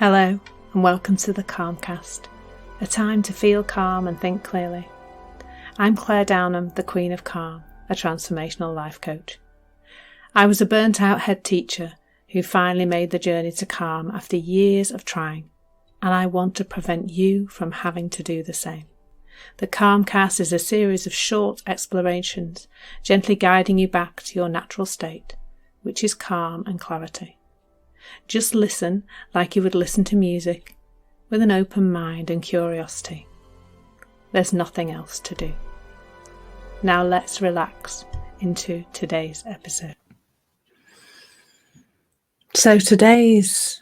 Hello and welcome to the Calmcast, a time to feel calm and think clearly. I'm Claire Downham, the Queen of Calm, a transformational life coach. I was a burnt out head teacher who finally made the journey to calm after years of trying, and I want to prevent you from having to do the same. The Calmcast is a series of short explorations, gently guiding you back to your natural state, which is calm and clarity. Just listen like you would listen to music, with an open mind and curiosity. There's nothing else to do. Now let's relax into today's episode. So today's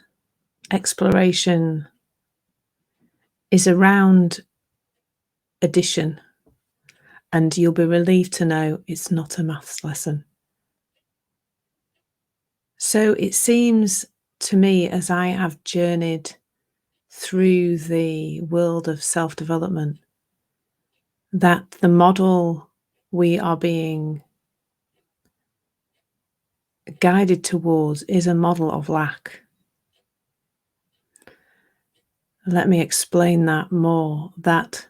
exploration is around addition, and you'll be relieved to know it's not a maths lesson. So it seems to me, as I have journeyed through the world of self-development, that the model we are being guided towards is a model of lack. Let me explain that more, that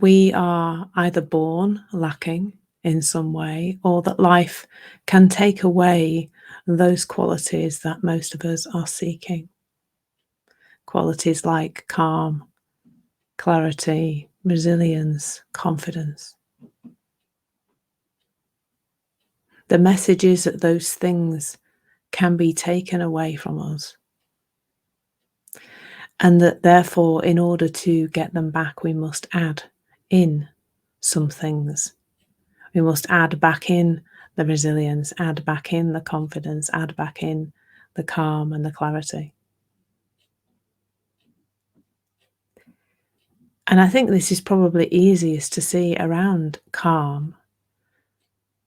we are either born lacking in some way, or that life can take away those qualities that most of us are seeking. Qualities like calm, clarity, resilience, confidence. The message is that those things can be taken away from us, and that therefore, in order to get them back, we must add in some things. We must add back in the resilience, add back in the confidence, add back in the calm and the clarity. And I think this is probably easiest to see around calm,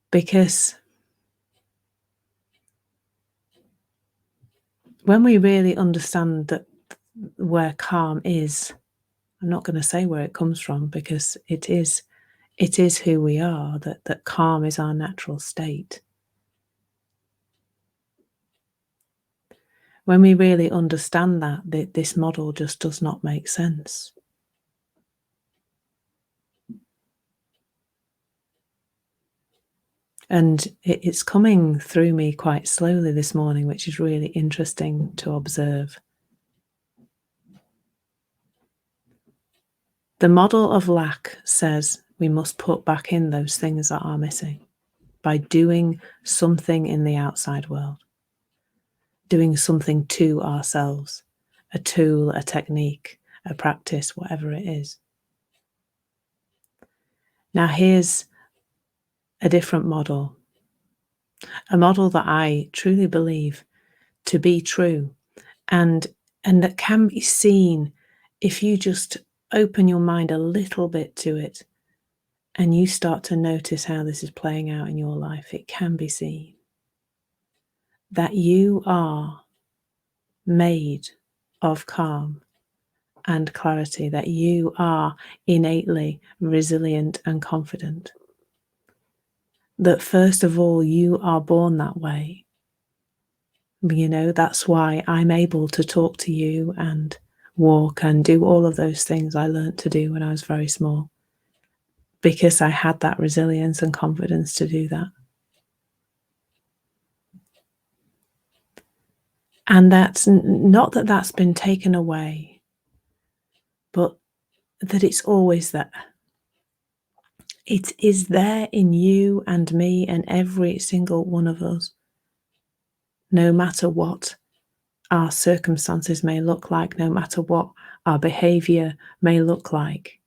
because when we really understand that where calm is, I'm not going to say where it comes from, because it is who we are, that calm is our natural state. When we really understand that, this model just does not make sense. And it's coming through me quite slowly this morning, which is really interesting to observe. The model of lack says we must put back in those things that are missing by doing something in the outside world, doing something to ourselves, a tool, a technique, a practice, whatever it is. Now here's a different model, a model that I truly believe to be true, and that can be seen if you just open your mind a little bit to it and you start to notice how this is playing out in your life. It can be seen that you are made of calm and clarity, that you are innately resilient and confident, that first of all you are born that way. That's why I'm able to talk to you and walk and do all of those things I learned to do when I was very small, because I had that resilience and confidence to do that. And that's not that that's been taken away, but that it's always there. It is there in you and me and every single one of us, no matter what our circumstances may look like, no matter what our behavior may look like.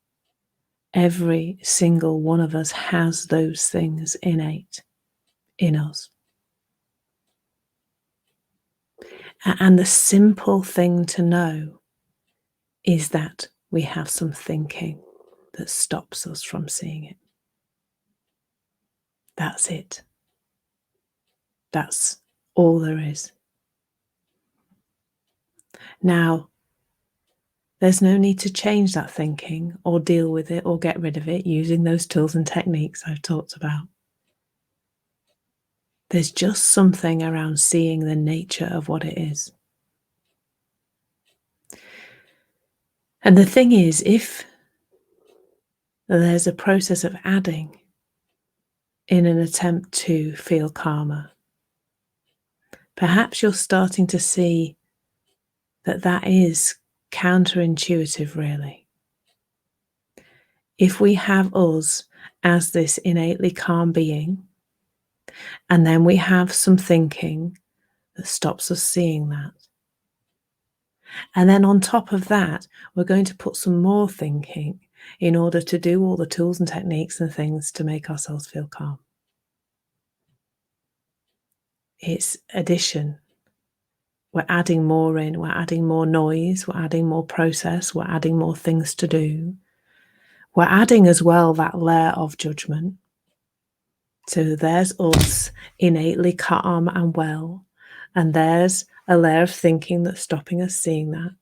Every single one of us has those things innate in us. And the simple thing to know is that we have some thinking that stops us from seeing it. That's it. That's all there is. Now, there's no need to change that thinking or deal with it or get rid of it using those tools and techniques I've talked about. There's just something around seeing the nature of what it is. And the thing is, if there's a process of adding in an attempt to feel calmer, perhaps you're starting to see that that is counterintuitive, really. If we have us as this innately calm being, and then we have some thinking that stops us seeing that, and then on top of that, we're going to put some more thinking in order to do all the tools and techniques and things to make ourselves feel calm. It's addition. We're adding more in, we're adding more noise, we're adding more process, we're adding more things to do. We're adding as well that layer of judgment. So there's us innately calm and well, and there's a layer of thinking that's stopping us seeing that.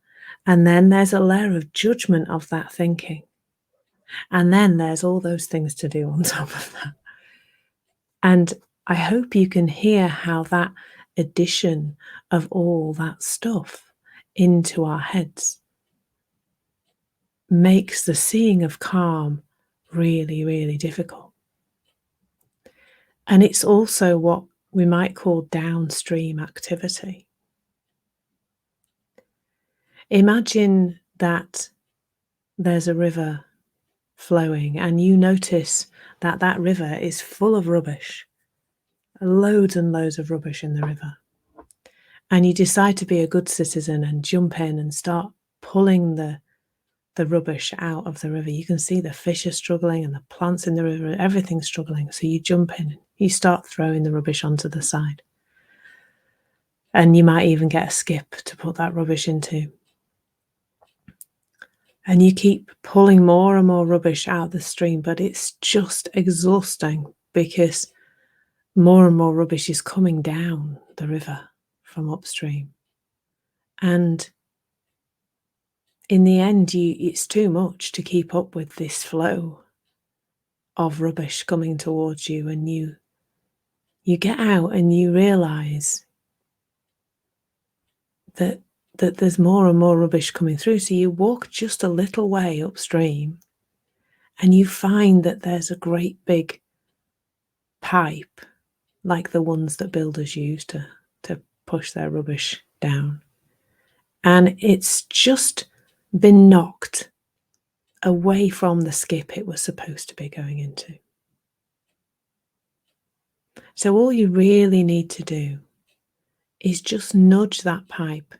And then there's a layer of judgment of that thinking. And then there's all those things to do on top of that. And I hope you can hear how that addition of all that stuff into our heads makes the seeing of calm really, really difficult. And it's also what we might call downstream activity. Imagine that there's a river flowing and you notice that that river is full of rubbish, loads and loads of rubbish in the river. And you decide to be a good citizen and jump in and start pulling the rubbish out of the river. You can see the fish are struggling and the plants in the river, everything's struggling. So you jump in, you start throwing the rubbish onto the side. And you might even get a skip to put that rubbish into. And you keep pulling more and more rubbish out of the stream, but it's just exhausting because more and more rubbish is coming down the river from upstream. And in the end, it's too much to keep up with this flow of rubbish coming towards you, and you get out and you realize that there's more and more rubbish coming through. So you walk just a little way upstream and you find that there's a great big pipe, like the ones that builders use to push their rubbish down. And it's just been knocked away from the skip it was supposed to be going into. So all you really need to do is just nudge that pipe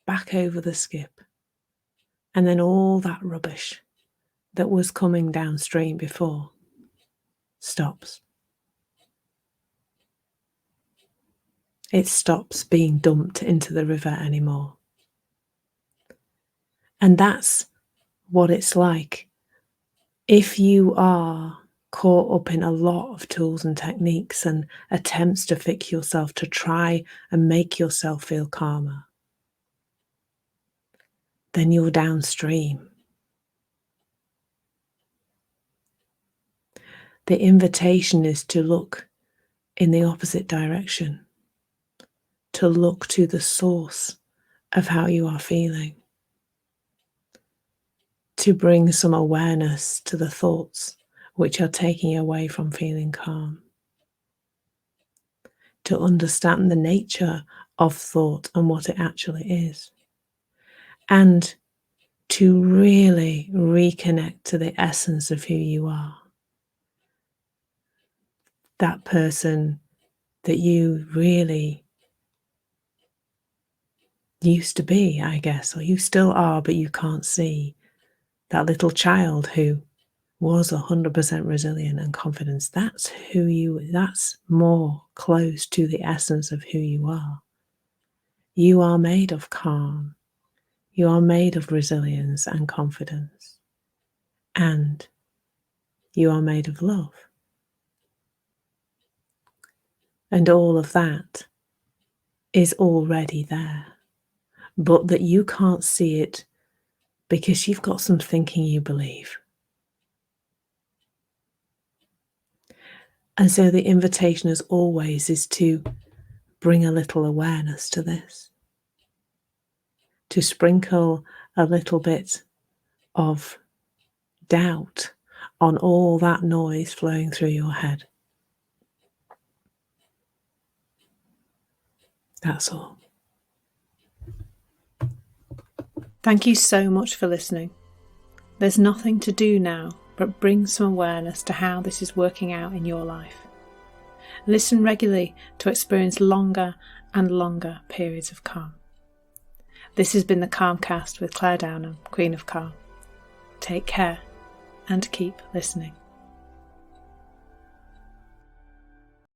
back over the skip, and then all that rubbish that was coming downstream before stops. It stops being dumped into the river anymore. And that's what it's like if you are caught up in a lot of tools and techniques and attempts to fix yourself to try and make yourself feel calmer. Then you're downstream. The invitation is to look in the opposite direction, to look to the source of how you are feeling, to bring some awareness to the thoughts which are taking you away from feeling calm, to understand the nature of thought and what it actually is, and to really reconnect to the essence of who you are. That person that you really used to be, I guess, or you still are, but you can't see. That little child who was 100% resilient and confident. That's that's more close to the essence of who you are. You are made of calm. You are made of resilience and confidence. And you are made of love. And all of that is already there, but that you can't see it because you've got some thinking you believe. And so the invitation, as always, is to bring a little awareness to this, to sprinkle a little bit of doubt on all that noise flowing through your head. That's all. Thank you so much for listening. There's nothing to do now but bring some awareness to how this is working out in your life. Listen regularly to experience longer and longer periods of calm. This has been the Calmcast with Claire Downham, Queen of Calm. Take care and keep listening.